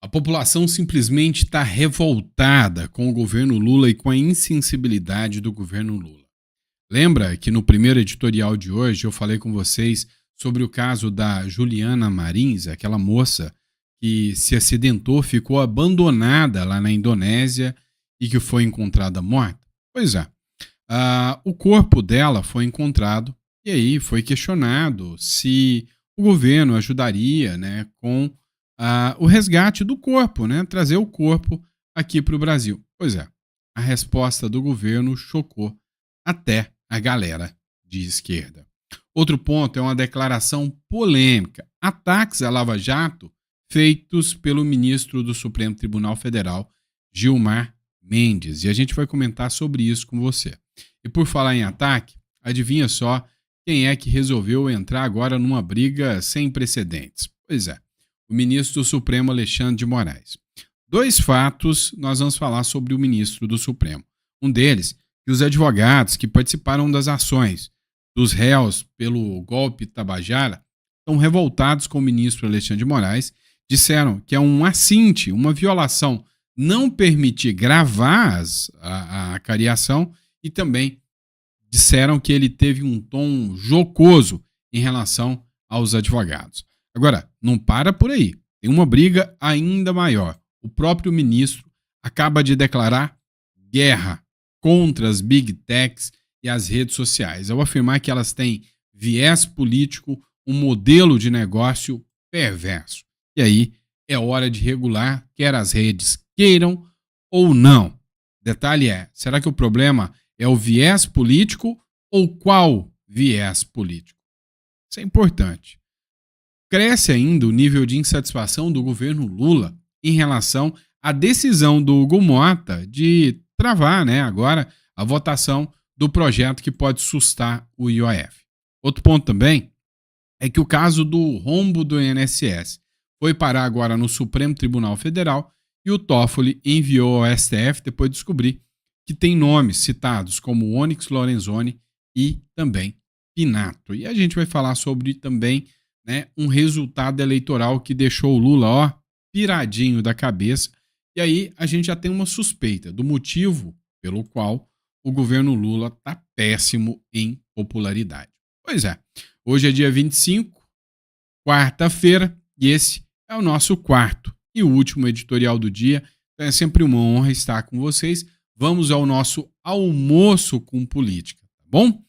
A população simplesmente está revoltada com o governo Lula e com a insensibilidade do governo Lula. Lembra que no primeiro editorial de hoje eu falei com vocês sobre o caso da Juliana Marins, aquela moça que se acidentou, ficou abandonada lá na Indonésia e que foi encontrada morta? Pois é. O corpo dela foi encontrado e aí foi questionado se o governo ajudaria, né, com o resgate do corpo, né, trazer o corpo aqui para o Brasil. Pois é, a resposta do governo chocou até a galera de esquerda. Outro ponto é uma declaração polêmica. Ataques à Lava Jato feitos pelo ministro do Supremo Tribunal Federal, Gilmar Mendes. E a gente vai comentar sobre isso com você. E por falar em ataque, adivinha só quem é que resolveu entrar agora numa briga sem precedentes? Pois é, o ministro do Supremo Alexandre de Moraes. Dois fatos nós vamos falar sobre o ministro do Supremo. Um deles, que os advogados que participaram das ações dos réus pelo golpe Tabajara estão revoltados com o ministro Alexandre de Moraes, disseram que é um assinte, uma violação, não permitir gravar a cariação e também disseram que ele teve um tom jocoso em relação aos advogados. Agora, não para por aí. Tem uma briga ainda maior. O próprio ministro acaba de declarar guerra contra as big techs e as redes sociais, ao afirmar que elas têm viés político, um modelo de negócio perverso. E aí é hora de regular, quer as redes queiram ou não. Detalhe é, será que o problema é o viés político ou qual viés político? Isso é importante. Cresce ainda o nível de insatisfação do governo Lula em relação à decisão do Hugo Mota de travar, né, agora a votação do projeto que pode sustar o IOF. Outro ponto também é que o caso do rombo do INSS foi parar agora no Supremo Tribunal Federal e o Toffoli enviou ao STF depois de descobrir que tem nomes citados como Onyx Lorenzoni e também Pinato. E a gente vai falar sobre também, né, um resultado eleitoral que deixou o Lula, piradinho da cabeça. E aí a gente já tem uma suspeita do motivo pelo qual o governo Lula está péssimo em popularidade. Pois é, hoje é dia 25, quarta-feira, e esse é o nosso quarto e último editorial do dia. Então é sempre uma honra estar com vocês. Vamos ao nosso almoço com política, tá bom?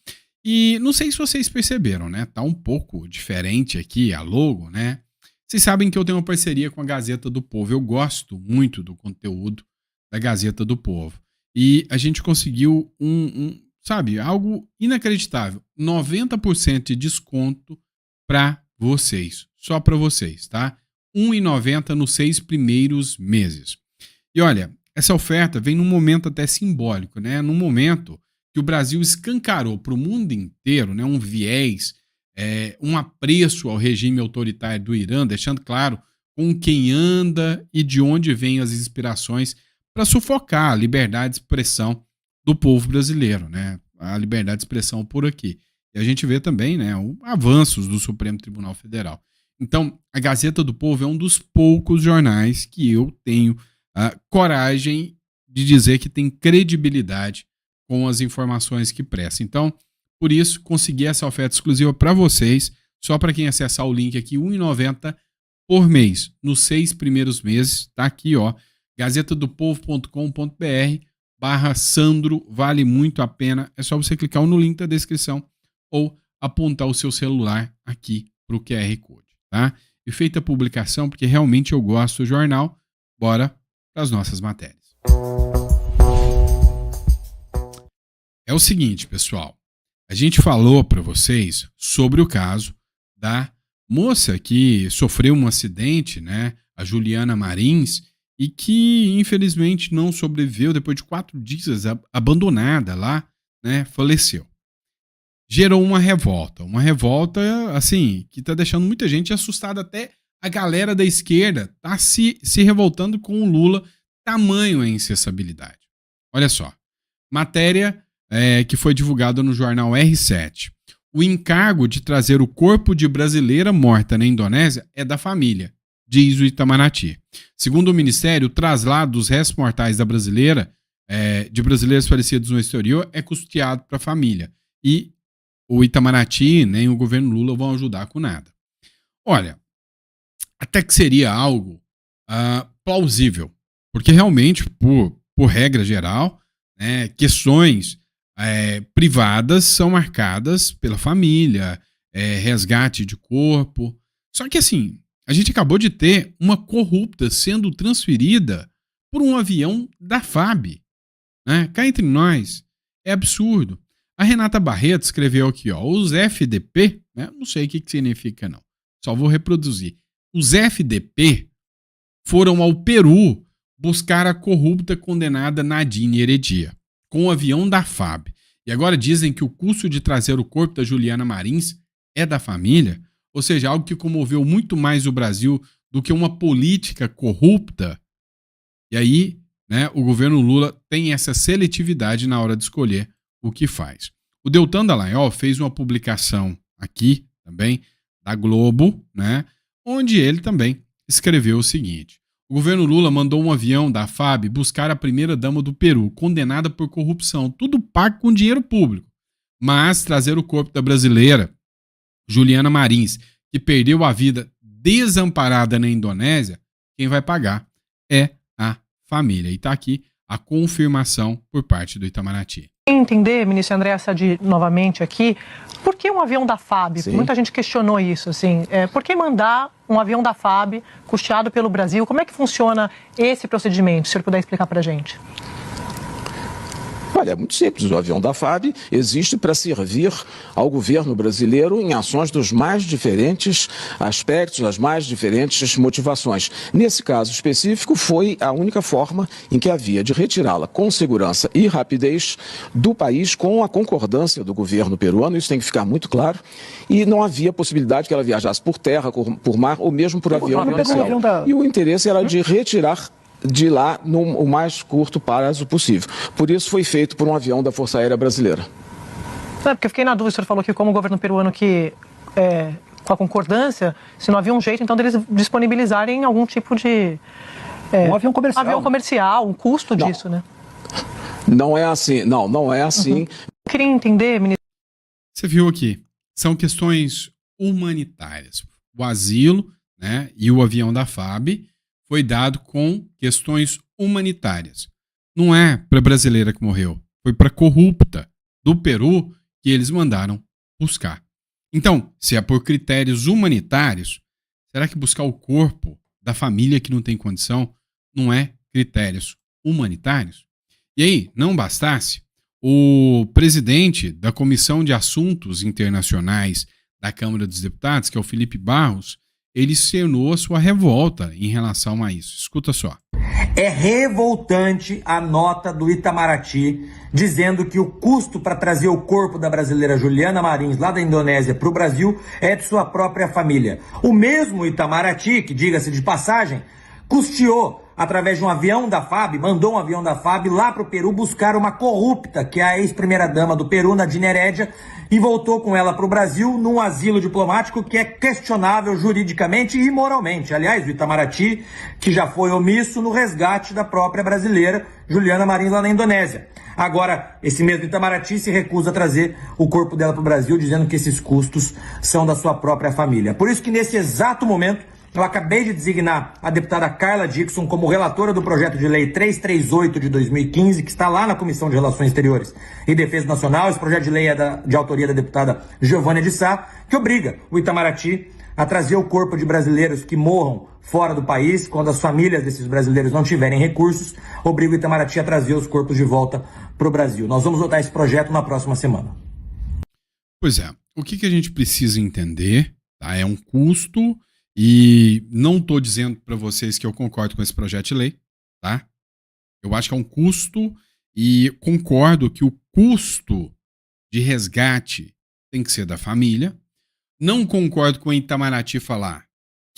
E não sei se vocês perceberam, né? Tá um pouco diferente aqui a logo, né? Vocês sabem que eu tenho uma parceria com a Gazeta do Povo. Eu gosto muito do conteúdo da Gazeta do Povo. E a gente conseguiu algo inacreditável. 90% de desconto para vocês. Só para vocês, tá? R$ 1,90 nos 6 primeiros meses. E olha, essa oferta vem num momento até simbólico, né? Num momento que o Brasil escancarou para o mundo inteiro, né, um viés, um apreço ao regime autoritário do Irã, deixando claro com quem anda e de onde vêm as inspirações para sufocar a liberdade de expressão do povo brasileiro, né? A liberdade de expressão por aqui. E a gente vê também, né, avanços do Supremo Tribunal Federal. Então, a Gazeta do Povo é um dos poucos jornais que eu tenho coragem de dizer que tem credibilidade com as informações que presta. Então, por isso, consegui essa oferta exclusiva para vocês, só para quem acessar o link aqui, R$ 1,90 por mês, nos 6 primeiros meses. Tá aqui, ó, gazetadopovo.com.br/Sandro, vale muito a pena. É só você clicar no link da descrição ou apontar o seu celular aqui para o QR Code, tá? E feita a publicação, porque realmente eu gosto do jornal, bora para as nossas matérias. É o seguinte, pessoal, a gente falou para vocês sobre o caso da moça que sofreu um acidente, né, a Juliana Marins, e que infelizmente não sobreviveu, depois de 4 dias abandonada lá, né, faleceu. Gerou uma revolta assim, que está deixando muita gente assustada, até a galera da esquerda está se revoltando com o Lula, tamanho a insensibilidade. Olha só, matéria que foi divulgada no jornal R7. O encargo de trazer o corpo de brasileira morta na Indonésia é da família, diz o Itamaraty. Segundo o Ministério, o traslado dos restos mortais de brasileiros falecidos no exterior é custeado para a família. E o Itamaraty nem o governo Lula vão ajudar com nada. Olha, até que seria algo plausível, porque realmente, por regra geral, questões privadas são marcadas pela família, resgate de corpo. Só que assim, a gente acabou de ter uma corrupta sendo transferida por um avião da FAB. Cá entre nós, é absurdo. A Renata Barreto escreveu aqui, os FDP, não sei o que significa não, só vou reproduzir. Os FDP foram ao Peru buscar a corrupta condenada Nadine Heredia, com o avião da FAB. E agora dizem que o custo de trazer o corpo da Juliana Marins é da família, ou seja, algo que comoveu muito mais o Brasil do que uma política corrupta. E aí, o governo Lula tem essa seletividade na hora de escolher o que faz. O Deltan Dallagnol fez uma publicação aqui também, da Globo, onde ele também escreveu o seguinte: o governo Lula mandou um avião da FAB buscar a primeira-dama do Peru, condenada por corrupção, tudo pago com dinheiro público. Mas trazer o corpo da brasileira Juliana Marins, que perdeu a vida desamparada na Indonésia, quem vai pagar é a família. E está aqui a confirmação por parte do Itamaraty. Entender, ministro André Sadi, novamente aqui, por que um avião da FAB? Sim. Muita gente questionou isso, assim. Por que mandar um avião da FAB custeado pelo Brasil? Como é que funciona esse procedimento? Se o senhor puder explicar para a gente. Olha, é muito simples. O avião da FAB existe para servir ao governo brasileiro em ações dos mais diferentes aspectos, das mais diferentes motivações. Nesse caso específico, foi a única forma em que havia de retirá-la com segurança e rapidez do país, com a concordância do governo peruano. Isso tem que ficar muito claro. E não havia possibilidade que ela viajasse por terra, por mar ou mesmo por avião comercial. E o interesse era de retirar de lá o mais curto prazo possível. Por isso foi feito por um avião da Força Aérea Brasileira. Porque eu fiquei na dúvida, o senhor falou que como o governo peruano com a concordância, se não havia um jeito, então, deles disponibilizarem algum tipo de... um avião comercial. Avião comercial, um custo disso, né? Não é assim, não é assim. Eu queria entender, ministro... Você viu aqui, são questões humanitárias. O asilo, e o avião da FAB foi dado com questões humanitárias. Não é para a brasileira que morreu, foi para a corrupta do Peru que eles mandaram buscar. Então, se é por critérios humanitários, será que buscar o corpo da família que não tem condição não é critérios humanitários? E aí, não bastasse, o presidente da Comissão de Assuntos Internacionais da Câmara dos Deputados, que é o Felipe Barros, ele externou a sua revolta em relação a isso. Escuta só. É revoltante a nota do Itamaraty dizendo que o custo para trazer o corpo da brasileira Juliana Marins lá da Indonésia para o Brasil é de sua própria família. O mesmo Itamaraty, que diga-se de passagem, custeou através de um avião da FAB, mandou um avião da FAB lá para o Peru buscar uma corrupta, que é a ex-primeira-dama do Peru, Nadine Heredia, e voltou com ela para o Brasil num asilo diplomático que é questionável juridicamente e moralmente. Aliás, o Itamaraty, que já foi omisso no resgate da própria brasileira Juliana Marins lá na Indonésia. Agora, esse mesmo Itamaraty se recusa a trazer o corpo dela para o Brasil, dizendo que esses custos são da sua própria família. Por isso que nesse exato momento, eu acabei de designar a deputada Carla Dickson como relatora do projeto de lei 338 de 2015, que está lá na Comissão de Relações Exteriores e Defesa Nacional. Esse projeto de lei é de autoria da deputada Giovânia de Sá, que obriga o Itamaraty a trazer o corpo de brasileiros que morram fora do país, quando as famílias desses brasileiros não tiverem recursos, obriga o Itamaraty a trazer os corpos de volta para o Brasil. Nós vamos votar esse projeto na próxima semana. Pois é, o que a gente precisa entender, tá? É um custo. E não estou dizendo para vocês que eu concordo com esse projeto de lei, tá? Eu acho que é um custo e concordo que o custo de resgate tem que ser da família. Não concordo com o Itamaraty falar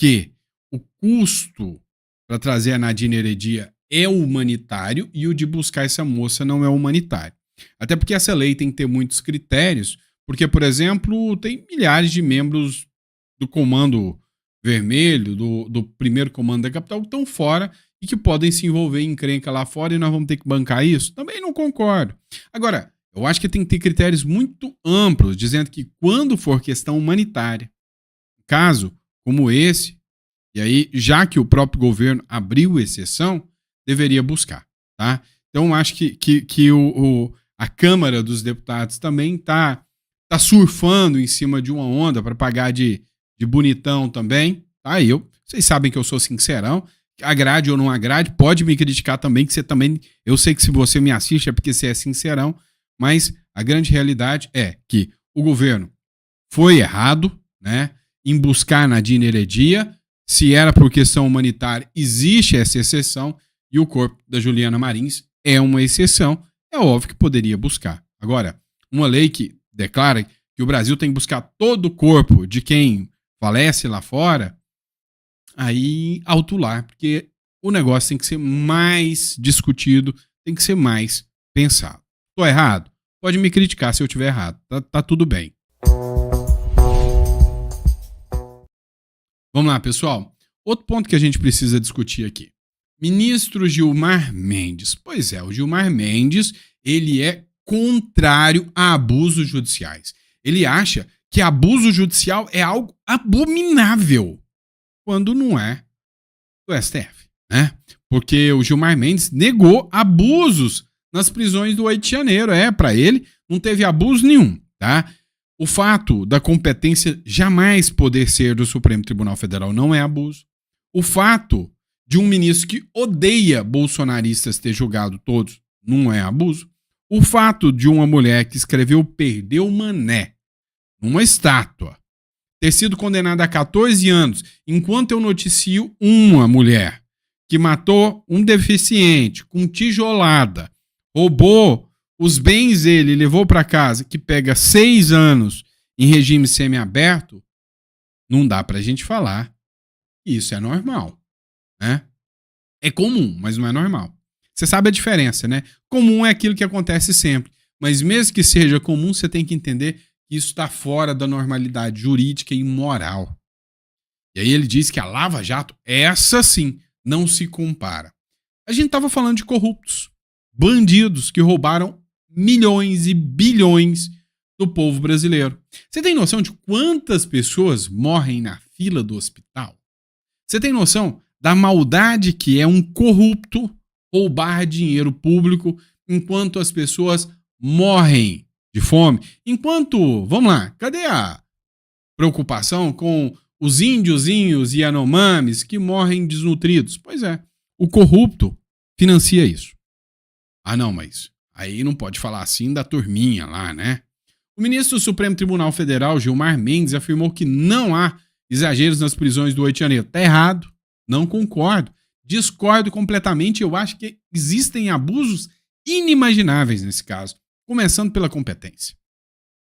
que o custo para trazer a Nadine Heredia é humanitário e o de buscar essa moça não é humanitário. Até porque essa lei tem que ter muitos critérios, porque, por exemplo, tem milhares de membros do comando vermelho do primeiro comando da capital que estão fora e que podem se envolver em encrenca lá fora e nós vamos ter que bancar isso? Também não concordo. Agora, eu acho que tem que ter critérios muito amplos, dizendo que quando for questão humanitária, caso como esse, e aí, já que o próprio governo abriu exceção, deveria buscar, tá? Então, acho que a Câmara dos Deputados também tá surfando em cima de uma onda para pagar de bonitão também, tá? Vocês sabem que eu sou sincerão, agrade ou não agrade, pode me criticar também, que você também, eu sei que se você me assiste é porque você é sincerão, mas a grande realidade é que o governo foi errado, né, em buscar Nadine Heredia. Se era por questão humanitária, existe essa exceção, e o corpo da Juliana Marins é uma exceção, é óbvio que poderia buscar. Agora, uma lei que declara que o Brasil tem que buscar todo o corpo de quem falece lá fora, aí alto lá, porque o negócio tem que ser mais discutido, tem que ser mais pensado. Estou errado? Pode me criticar se eu estiver errado, tá tudo bem. Vamos lá, pessoal. Outro ponto que a gente precisa discutir aqui. Ministro Gilmar Mendes. Pois é, o Gilmar Mendes, ele é contrário a abusos judiciais. Ele acha que abuso judicial é algo abominável, quando não é do STF, né? Porque o Gilmar Mendes negou abusos nas prisões do 8 de janeiro. Para ele, não teve abuso nenhum, tá? O fato da competência jamais poder ser do Supremo Tribunal Federal não é abuso. O fato de um ministro que odeia bolsonaristas ter julgado todos não é abuso. O fato de uma mulher que escreveu Perdeu Mané numa estátua ter sido condenada a 14 anos, enquanto eu noticio uma mulher que matou um deficiente com tijolada, roubou os bens dele, levou para casa, que pega 6 anos em regime semiaberto, não dá pra gente falar que isso é normal, né? É comum, mas não é normal. Você sabe a diferença, né? Comum é aquilo que acontece sempre, mas mesmo que seja comum, você tem que entender que isso está fora da normalidade jurídica e moral. E aí ele diz que a Lava Jato, essa sim, não se compara. A gente estava falando de corruptos, bandidos que roubaram milhões e bilhões do povo brasileiro. Você tem noção de quantas pessoas morrem na fila do hospital? Você tem noção da maldade que é um corrupto roubar dinheiro público enquanto as pessoas morrem de fome? Enquanto, vamos lá, cadê a preocupação com os índiozinhos e Yanomamis que morrem desnutridos? Pois é, o corrupto financia isso. Ah não, mas aí não pode falar assim da turminha lá, né? O ministro do Supremo Tribunal Federal, Gilmar Mendes, afirmou que não há exageros nas prisões do 8 de janeiro. Tá errado, não concordo, discordo completamente. Eu acho que existem abusos inimagináveis nesse caso, começando pela competência.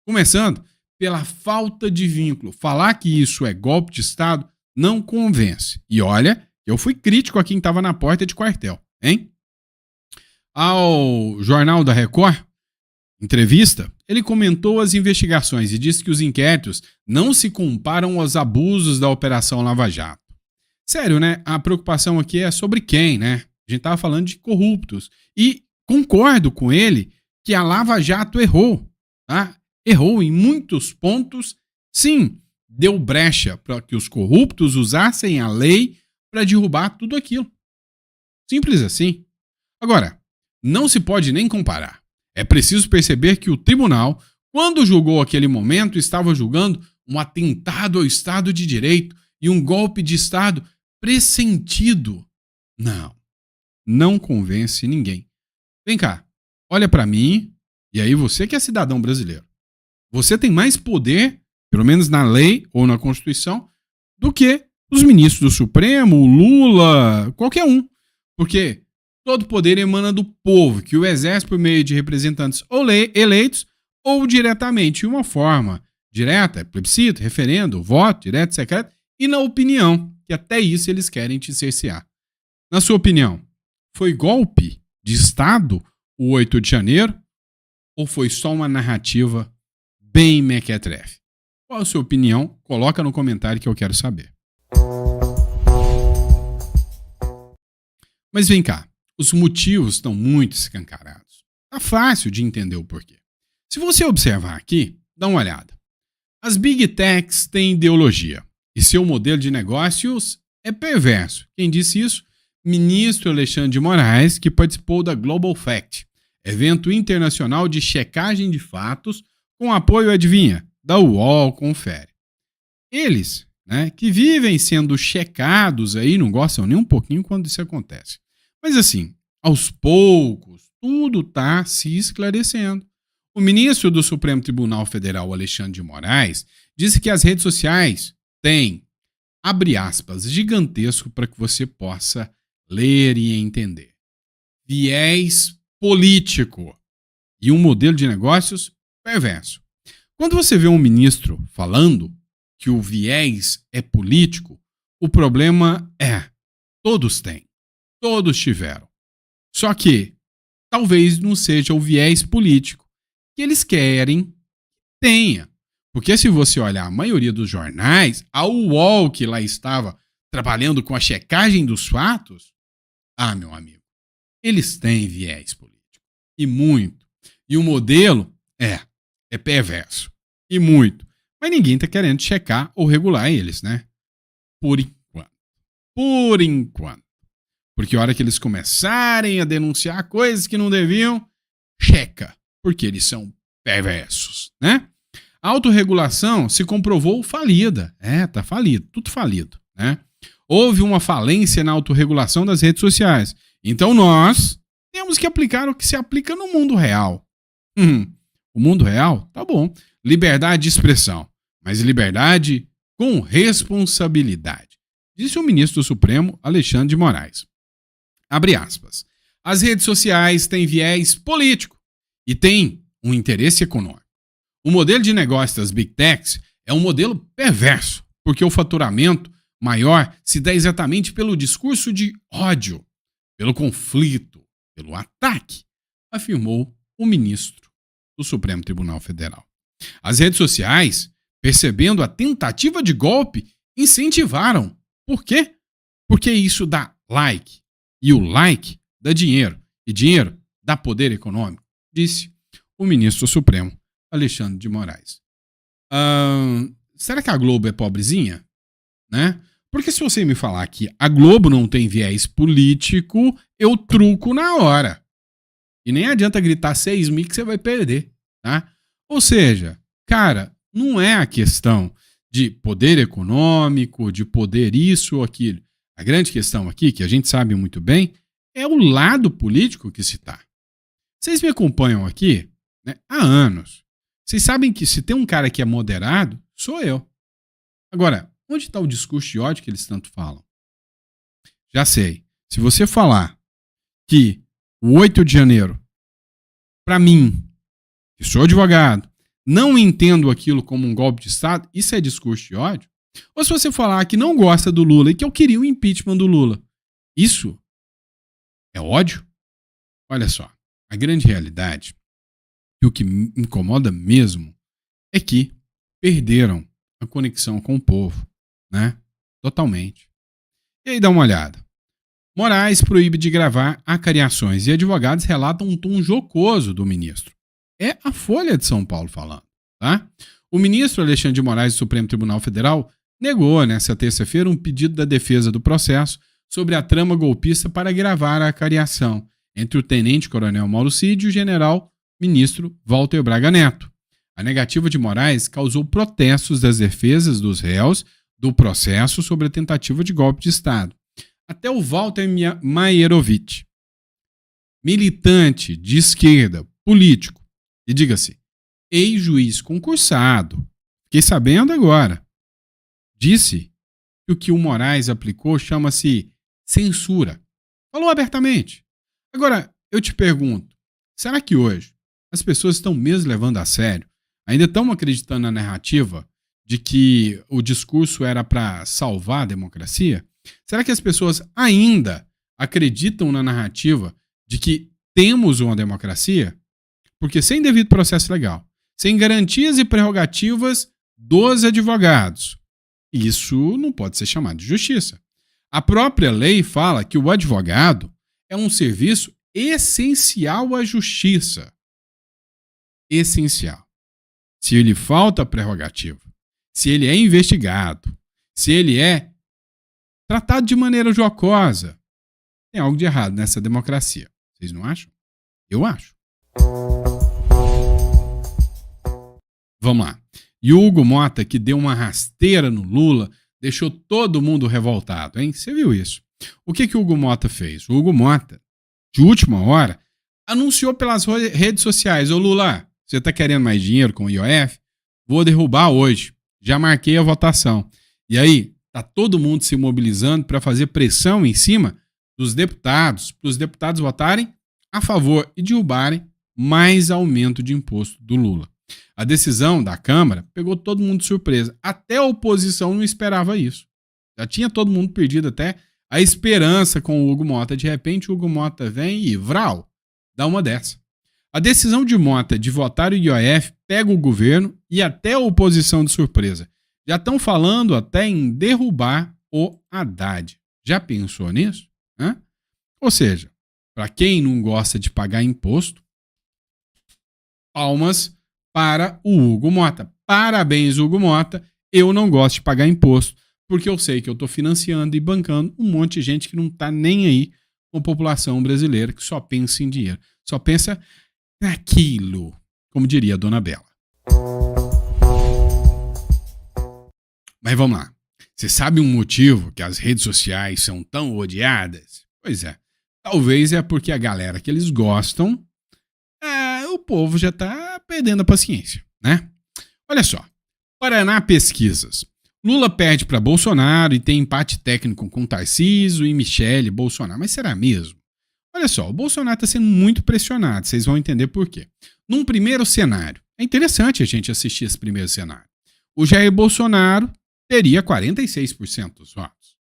Começando pela falta de vínculo. Falar que isso é golpe de Estado não convence. E olha, eu fui crítico a quem estava na porta de quartel, hein? Ao Jornal da Record, entrevista, ele comentou as investigações e disse que os inquéritos não se comparam aos abusos da Operação Lava Jato. Sério, né? A preocupação aqui é sobre quem, né? A gente estava falando de corruptos. E concordo com ele que a Lava Jato errou, tá? Errou em muitos pontos. Sim, deu brecha para que os corruptos usassem a lei para derrubar tudo aquilo. Simples assim. Agora, não se pode nem comparar. É preciso perceber que o tribunal, quando julgou aquele momento, estava julgando um atentado ao Estado de Direito e um golpe de Estado pressentido. Não convence ninguém. Vem cá, olha para mim, e aí você que é cidadão brasileiro. Você tem mais poder, pelo menos na lei ou na Constituição, do que os ministros do Supremo, o Lula, qualquer um. Porque todo poder emana do povo, que o exerce por meio de representantes ou eleitos ou diretamente, de uma forma direta, plebiscito, referendo, voto, direto, secreto, e na opinião, que até isso eles querem te cercear. Na sua opinião, foi golpe de Estado o 8 de janeiro ou foi só uma narrativa bem mequetrefe? Qual a sua opinião? Coloca no comentário que eu quero saber. Mas vem cá, os motivos estão muito escancarados. Tá fácil de entender o porquê. Se você observar aqui, dá uma olhada. As Big Techs têm ideologia e seu modelo de negócios é perverso. Quem disse isso? Ministro Alexandre de Moraes, que participou da Global Fact, evento internacional de checagem de fatos com apoio, adivinha, da UOL Confere. Eles, né, que vivem sendo checados aí, não gostam nem um pouquinho quando isso acontece. Mas assim, aos poucos, tudo está se esclarecendo. O ministro do Supremo Tribunal Federal, Alexandre de Moraes, disse que as redes sociais têm, abre aspas, gigantesco para que você possa ler e entender, viés político e um modelo de negócios perverso. Quando você vê um ministro falando que o viés é político, o problema é, todos têm, todos tiveram. Só que talvez não seja o viés político que eles querem que tenha. Porque se você olhar a maioria dos jornais, a UOL que lá estava trabalhando com a checagem dos fatos, meu amigo, eles têm viés político. E muito. E o modelo é perverso. E muito. Mas ninguém está querendo checar ou regular eles, né? Por enquanto. Por enquanto. Porque a hora que eles começarem a denunciar coisas que não deviam, checa. Porque eles são perversos, né? A autorregulação se comprovou falida. Tá falido, tudo falido, né? Houve uma falência na autorregulação das redes sociais. Então nós temos que aplicar o que se aplica no mundo real. O mundo real? Tá bom. Liberdade de expressão, mas liberdade com responsabilidade, disse o ministro do Supremo, Alexandre de Moraes. Abre aspas. As redes sociais têm viés político e têm um interesse econômico. O modelo de negócio das Big Techs é um modelo perverso, porque o faturamento maior se dá exatamente pelo discurso de ódio, pelo conflito, pelo ataque, afirmou o ministro do Supremo Tribunal Federal. As redes sociais, percebendo a tentativa de golpe, incentivaram. Por quê? Porque isso dá like, e o like dá dinheiro, e dinheiro dá poder econômico, disse o ministro Supremo, Alexandre de Moraes. Será que a Globo é pobrezinha? Né? Porque se você me falar que a Globo não tem viés político, eu truco na hora. E nem adianta gritar 6 mil que você vai perder. Tá? Ou seja, cara, não é a questão de poder econômico, de poder isso ou aquilo. A grande questão aqui, que a gente sabe muito bem, é o lado político que se está. Vocês me acompanham aqui, né, há anos. Vocês sabem que se tem um cara que é moderado, sou eu. Agora, onde está o discurso de ódio que eles tanto falam? Já sei. Se você falar que o 8 de janeiro, para mim, que sou advogado, não entendo aquilo como um golpe de Estado, isso é discurso de ódio? Ou se você falar que não gosta do Lula e que eu queria o impeachment do Lula, isso é ódio? Olha só, a grande realidade, e o que me incomoda mesmo, é que perderam a conexão com o povo, né? Totalmente. E aí dá uma olhada. Moraes proíbe de gravar acariações e advogados relatam um tom jocoso do ministro. É a Folha de São Paulo falando, tá? O ministro Alexandre de Moraes do Supremo Tribunal Federal negou nesta terça-feira um pedido da defesa do processo sobre a trama golpista para gravar a acariação entre o tenente-coronel Mauro Cid e o general-ministro Walter Braga Neto. A negativa de Moraes causou protestos das defesas dos réus do processo sobre a tentativa de golpe de Estado. Até o Walter Maierovitch, militante de esquerda, político, e diga-se, ex-juiz concursado, fiquei sabendo agora, disse que o que o Moraes aplicou chama-se censura. Falou abertamente. Agora, eu te pergunto, será que hoje as pessoas estão mesmo levando a sério? Ainda estão acreditando na narrativa de que o discurso era para salvar a democracia? Será que as pessoas ainda acreditam na narrativa de que temos uma democracia? Porque sem devido processo legal, sem garantias e prerrogativas dos advogados, isso não pode ser chamado de justiça. A própria lei fala que o advogado é um serviço essencial à justiça. Essencial. Se ele falta prerrogativa, se ele é investigado, se ele é tratado de maneira jocosa, tem algo de errado nessa democracia. Vocês não acham? Eu acho. Vamos lá. E o Hugo Mota, que deu uma rasteira no Lula, deixou todo mundo revoltado, hein? Você viu isso? O que o Hugo Mota fez? O Hugo Mota, de última hora, anunciou pelas redes sociais: ô Lula, você tá querendo mais dinheiro com o IOF? Vou derrubar hoje. Já marquei a votação. E aí, tá todo mundo se mobilizando para fazer pressão em cima dos deputados, para os deputados votarem a favor e derrubarem mais aumento de imposto do Lula. A decisão da Câmara pegou todo mundo de surpresa. Até a oposição não esperava isso. Já tinha todo mundo perdido até a esperança com o Hugo Mota. De repente, o Hugo Mota vem e, vral, dá uma dessa. A decisão de Mota de votar o IOF pega o governo e até a oposição de surpresa. Já estão falando até em derrubar o Haddad. Já pensou nisso? Hã? Ou seja, para quem não gosta de pagar imposto, palmas para o Hugo Mota. Parabéns, Hugo Mota. Eu não gosto de pagar imposto, porque eu sei que eu estou financiando e bancando um monte de gente que não está nem aí com a população brasileira, que só pensa em dinheiro. Só pensa naquilo, como diria a Dona Bela. Mas vamos lá. Você sabe um motivo que as redes sociais são tão odiadas? Pois é. Talvez é porque a galera que eles gostam, o povo já está perdendo a paciência, né? Olha só. Paraná Pesquisas. Lula perde para Bolsonaro e tem empate técnico com Tarcísio e Michele Bolsonaro. Mas será mesmo? Olha só, o Bolsonaro está sendo muito pressionado. Vocês vão entender por quê. Num primeiro cenário, é interessante a gente assistir esse primeiro cenário. O Jair Bolsonaro teria 46% dos votos.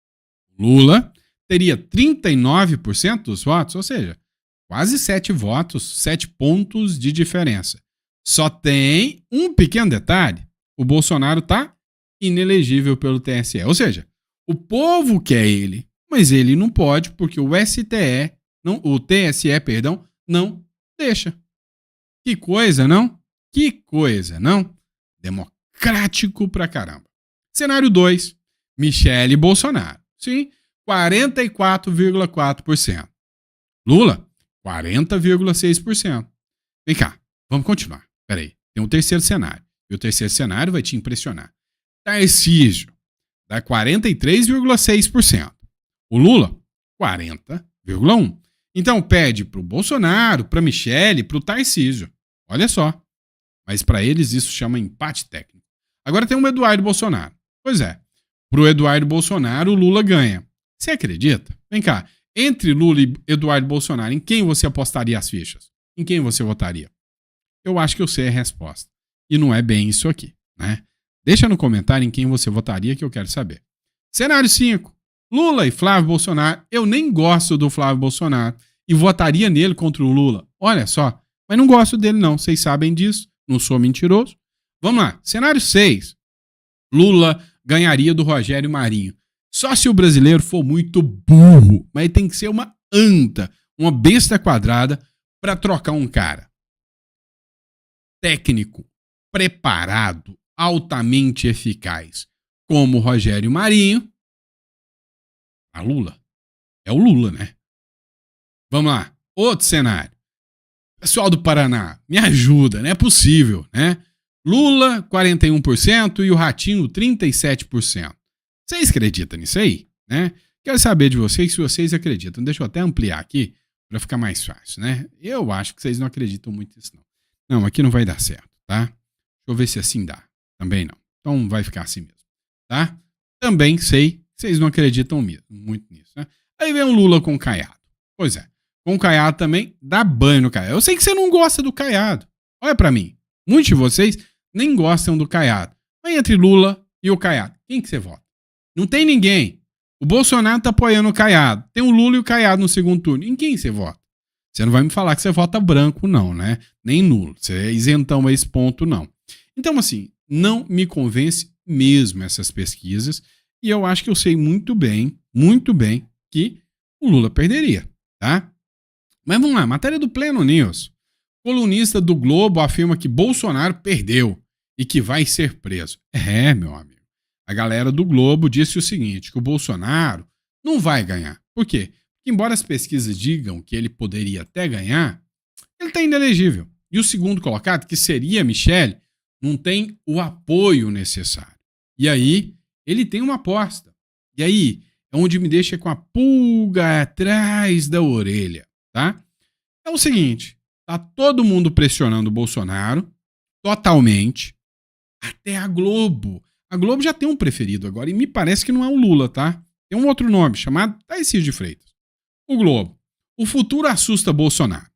Lula teria 39% dos votos, ou seja, quase 7 votos, 7 pontos de diferença. Só tem um pequeno detalhe: o Bolsonaro está inelegível pelo TSE. Ou seja, o povo quer ele, mas ele não pode porque o TSE, não deixa. Que coisa, não? Que coisa, não? Democrático pra caramba. Cenário 2, Michele Bolsonaro. Sim, 44,4%. Lula, 40,6%. Vem cá, vamos continuar. Peraí, tem um terceiro cenário. E o terceiro cenário vai te impressionar. Tarcísio, dá 43,6%. O Lula, 40,1%. Então pede pro Bolsonaro, pra Michele, pro Tarcísio. Olha só. Mas para eles isso chama empate técnico. Agora tem o Eduardo Bolsonaro. Pois é, pro Eduardo Bolsonaro o Lula ganha. Você acredita? Vem cá, entre Lula e Eduardo Bolsonaro, em quem você apostaria as fichas? Em quem você votaria? Eu acho que eu sei a resposta. E não é bem isso aqui, né? Deixa no comentário em quem você votaria que eu quero saber. Cenário 5. Lula e Flávio Bolsonaro. Eu nem gosto do Flávio Bolsonaro e votaria nele contra o Lula. Olha só, mas não gosto dele não, vocês sabem disso, não sou mentiroso. Vamos lá, cenário 6. Lula ganharia do Rogério Marinho. Só se o brasileiro for muito burro, mas tem que ser uma anta, uma besta quadrada para trocar um cara técnico, preparado, altamente eficaz, como o Rogério Marinho, a Lula. É o Lula, né? Vamos lá, outro cenário. Pessoal do Paraná, me ajuda, não é possível, né? Lula, 41% e o Ratinho, 37%. Vocês acreditam nisso aí, né? Quero saber de vocês se vocês acreditam. Deixa eu até ampliar aqui para ficar mais fácil, né? Eu acho que vocês não acreditam muito nisso, não. Não, aqui não vai dar certo, tá? Deixa eu ver se assim dá. Também não. Então vai ficar assim mesmo, tá? Também sei que vocês não acreditam muito nisso, né? Aí vem o Lula com o Caiado. Pois é, com o Caiado também dá banho no Caiado. Eu sei que você não gosta do Caiado. Olha pra mim. Muitos de vocês nem gostam do Caiado. Mas entre Lula e o Caiado, quem que você vota? Não tem ninguém. O Bolsonaro tá apoiando o Caiado. Tem o Lula e o Caiado no segundo turno. Em quem você vota? Você não vai me falar que você vota branco, não, né? Nem nulo. Você é isentão a esse ponto, não. Então, assim, não me convence mesmo essas pesquisas. E eu acho que eu sei muito bem que o Lula perderia, tá? Mas vamos lá, matéria do Pleno News. Colunista do Globo afirma que Bolsonaro perdeu e que vai ser preso. Meu amigo. A galera do Globo disse o seguinte, que o Bolsonaro não vai ganhar. Por quê? Porque embora as pesquisas digam que ele poderia até ganhar, ele está inelegível. E o segundo colocado, que seria Michele, não tem o apoio necessário. E aí, ele tem uma aposta. E aí, é onde me deixa com a pulga atrás da orelha, tá? É o seguinte, tá todo mundo pressionando o Bolsonaro, totalmente, até a Globo. A Globo já tem um preferido agora, e me parece que não é o Lula, tá? Tem um outro nome, chamado Tarcísio de Freitas. O Globo. O futuro assusta Bolsonaro.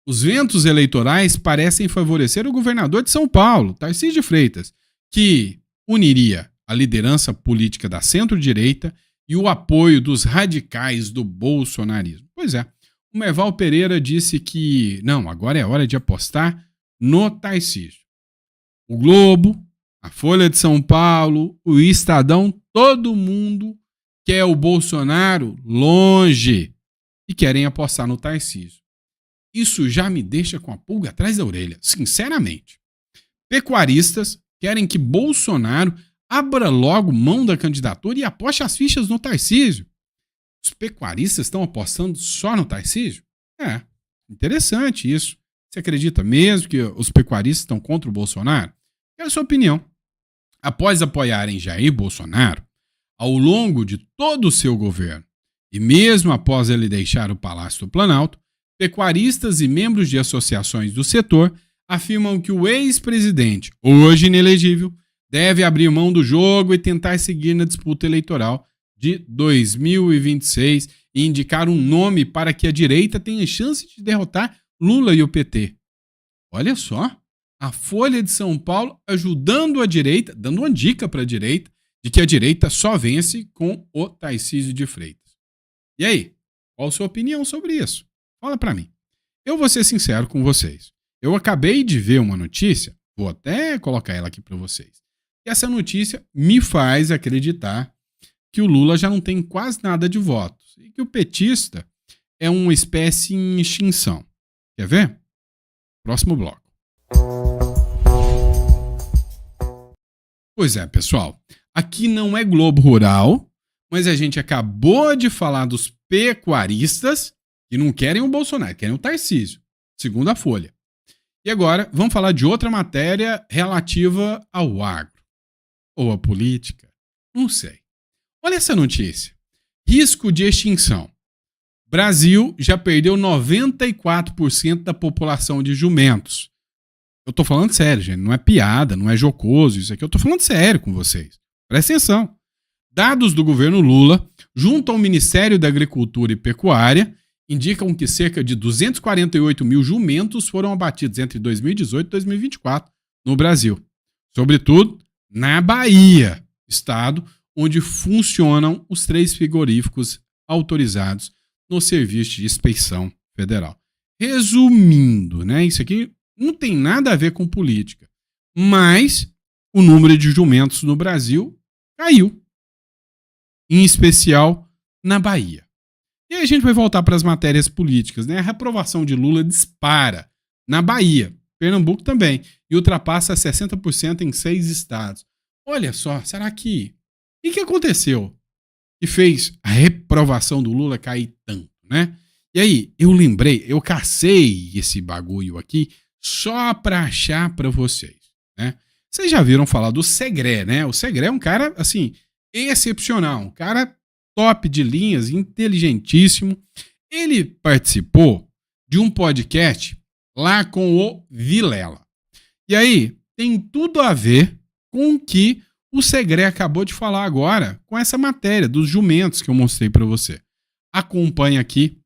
Os ventos eleitorais parecem favorecer o governador de São Paulo, Tarcísio de Freitas, que uniria a liderança política da centro-direita e o apoio dos radicais do bolsonarismo. Pois é, o Merval Pereira disse que, não, agora é hora de apostar no Tarcísio. O Globo, a Folha de São Paulo, o Estadão, todo mundo quer o Bolsonaro longe e querem apostar no Tarcísio. Isso já me deixa com a pulga atrás da orelha, sinceramente. Pecuaristas querem que Bolsonaro abra logo mão da candidatura e aposte as fichas no Tarcísio. Os pecuaristas estão apostando só no Tarcísio? Interessante isso. Você acredita mesmo que os pecuaristas estão contra o Bolsonaro? Quero a sua opinião. Após apoiarem Jair Bolsonaro, ao longo de todo o seu governo, e mesmo após ele deixar o Palácio do Planalto, pecuaristas e membros de associações do setor afirmam que o ex-presidente, hoje inelegível, deve abrir mão do jogo e tentar seguir na disputa eleitoral de 2026 e indicar um nome para que a direita tenha chance de derrotar Lula e o PT. Olha só, a Folha de São Paulo ajudando a direita, dando uma dica para a direita, de que a direita só vence com o Tarcísio de Freitas. E aí, qual a sua opinião sobre isso? Fala para mim. Eu vou ser sincero com vocês. Eu acabei de ver uma notícia, vou até colocar ela aqui para vocês. E essa notícia me faz acreditar que o Lula já não tem quase nada de votos e que o petista é uma espécie em extinção. Quer ver? Próximo bloco. Pois é, pessoal. Aqui não é Globo Rural, mas a gente acabou de falar dos pecuaristas que não querem o Bolsonaro, querem o Tarcísio, segundo a Folha. E agora vamos falar de outra matéria relativa ao agro. Ou à política? Não sei. Olha essa notícia. Risco de extinção. Brasil já perdeu 94% da população de jumentos. Eu tô falando sério, gente. Não é piada, não é jocoso isso aqui. Eu tô falando sério com vocês. Presta atenção. Dados do governo Lula, junto ao Ministério da Agricultura e Pecuária, indicam que cerca de 248 mil jumentos foram abatidos entre 2018 e 2024 no Brasil. Sobretudo na Bahia, estado onde funcionam os 3 frigoríficos autorizados no Serviço de Inspeção Federal. Resumindo, né, isso aqui não tem nada a ver com política, mas o número de jumentos no Brasil caiu, em especial na Bahia. E aí a gente vai voltar para as matérias políticas, né? A reprovação de Lula dispara na Bahia, Pernambuco também, e ultrapassa 60% em 6 estados. Olha só, será que... O que aconteceu que fez a reprovação do Lula cair tanto, né? E aí, eu cacei esse bagulho aqui só para achar para vocês, né? Vocês já viram falar do Segré, né? O Segré é um cara, assim, excepcional, um cara top de linhas, inteligentíssimo. Ele participou de um podcast lá com o Vilela. E aí, tem tudo a ver com o que o Segré acabou de falar agora, com essa matéria dos jumentos que eu mostrei para você. Acompanhe aqui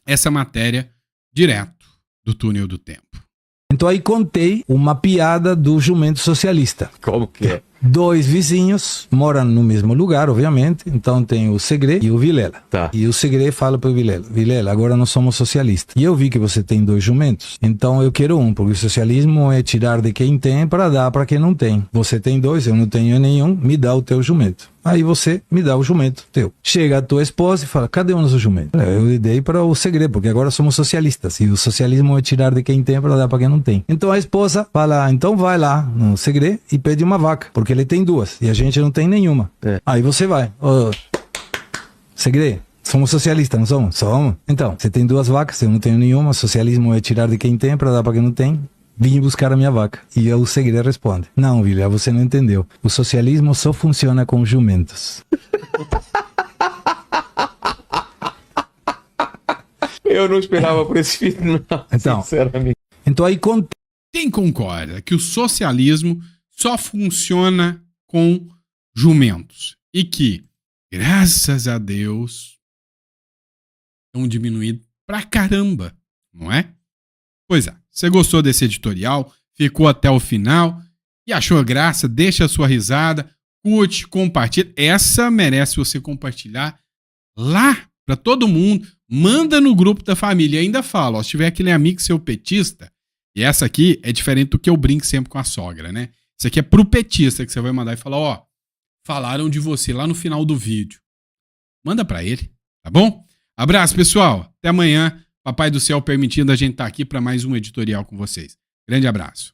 essa matéria direto do Túnel do Tempo. Então aí contei uma piada do jumento socialista. Como que é? Dois vizinhos moram no mesmo lugar, obviamente. Então tem o Segre e o Vilela. Tá. E o Segre fala para o Vilela: Vilela, agora nós somos socialistas. E eu vi que você tem 2 jumentos. Então eu quero um, porque o socialismo é tirar de quem tem para dar para quem não tem. Você tem 2, eu não tenho nenhum, me dá o teu jumento. Aí você me dá o jumento teu. Chega a tua esposa e fala: cadê o nosso jumento? Eu dei para o Segre, porque agora somos socialistas. E o socialismo é tirar de quem tem para dar para quem não tem. Então a esposa fala: então vai lá no Segre e pede uma vaca, porque ele tem 2 e a gente não tem nenhuma. Aí você vai: Segre, somos socialistas, não somos? Somos. Então, você tem 2 vacas, eu não tenho nenhuma. Socialismo é tirar de quem tem para dar para quem não tem. Vim buscar a minha vaca. E o Segre responde: não, Vilela, você não entendeu. O socialismo só funciona com jumentos. Eu não esperava por esse final, Então, sinceramente. Então aí Quem concorda que o socialismo só funciona com jumentos e que, graças a Deus, estão diminuindo pra caramba, não é? Pois é, você gostou desse editorial, ficou até o final e achou graça, deixa a sua risada, curte, compartilha. Essa merece você compartilhar lá pra todo mundo, manda no grupo da família. E ainda fala, ó, se tiver aquele amigo seu petista, e essa aqui é diferente do que eu brinco sempre com a sogra, né? Isso aqui é pro petista que você vai mandar e falar, ó, falaram de você lá no final do vídeo. Manda pra ele, tá bom? Abraço, pessoal. Até amanhã. Papai do céu permitindo, a gente tá aqui para mais um editorial com vocês. Grande abraço.